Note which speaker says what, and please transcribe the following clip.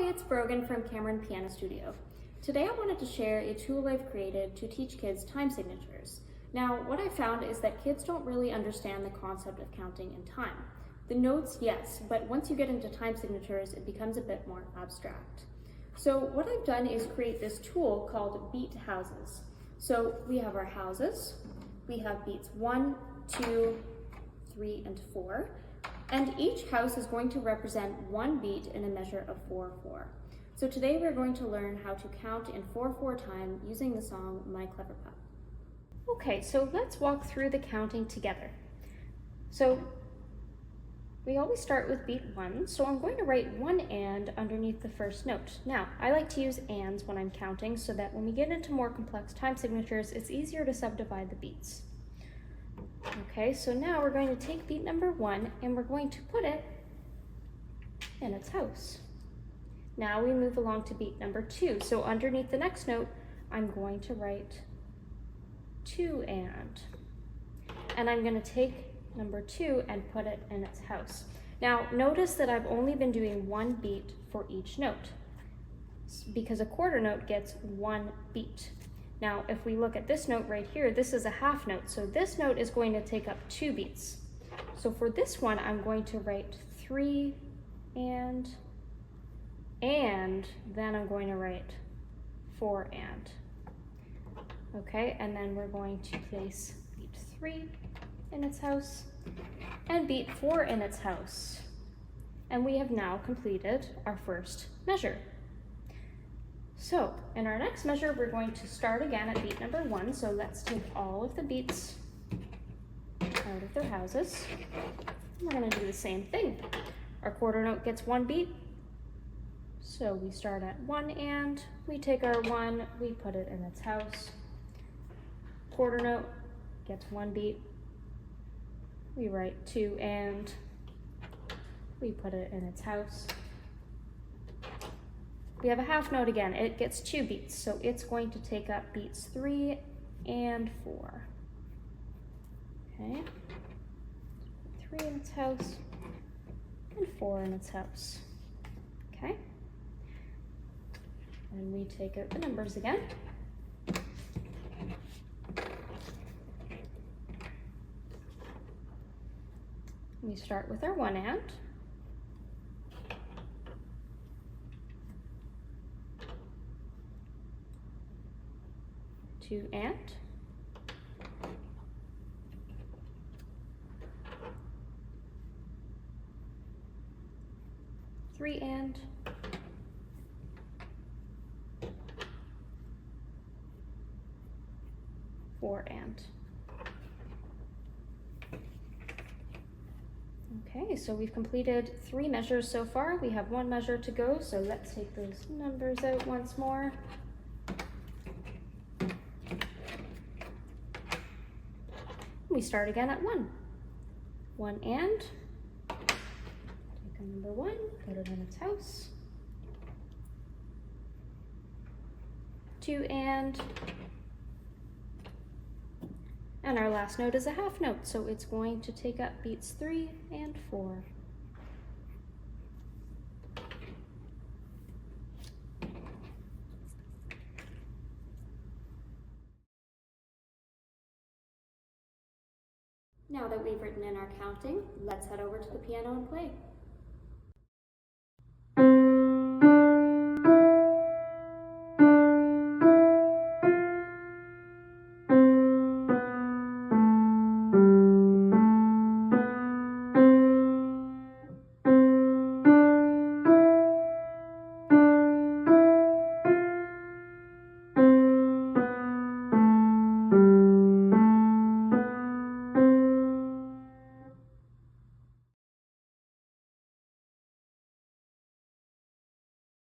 Speaker 1: it's Brogan from Cameron Piano Studio. Today I wanted to share a tool I've created to teach kids time signatures. Now, what I found is that kids don't really understand the concept of counting in time. The notes, yes, but once you get into time signatures, it becomes a bit more abstract. So what I've done is create this tool called beat houses. So we have our houses, we have beats 1, 2, 3, and 4. And each house is going to represent one beat in a measure of 4/4. So today we're going to learn how to count in 4/4 time using the song My Clever Pup. Okay, so let's walk through the counting together. So we always start with beat 1, so I'm going to write one and underneath the first note. Now, I like to use ands when I'm counting so that when we get into more complex time signatures, it's easier to subdivide the beats. Okay, so now we're going to take beat number 1 and we're going to put it in its house. Now we move along to beat number 2. So underneath the next note, I'm going to write 2 and I'm going to take number 2 and put it in its house. Now notice that I've only been doing one beat for each note because a quarter note gets one beat. Now, if we look at this note right here, this is a half note, so this note is going to take up 2 beats. So for this one, I'm going to write 3 and then I'm going to write 4 and. Okay, and then we're going to place beat 3 in its house and beat 4 in its house. And we have now completed our first measure. So, in our next measure, we're going to start again at beat number 1. So let's take all of the beats out of their houses. We're going to do the same thing. Our quarter note gets one beat. So we start at 1 and, we take our 1, we put it in its house. Quarter note gets one beat. We write 2 and, we put it in its house. We have a half note again, it gets 2 beats, so it's going to take up beats 3 and 4. Okay, 3 in its house and 4 in its house. Okay, and we take out the numbers again. We start with our 1 and. 2 and, 3 and, 4 and. Okay, so we've completed 3 measures so far. We have 1 measure to go, so let's take those numbers out once more. We start again at 1. 1 and, take a number 1, put it in its house. 2 and our last note is a half note, so it's going to take up beats 3 and 4. Now that we've written in our counting, let's head over to the piano and play.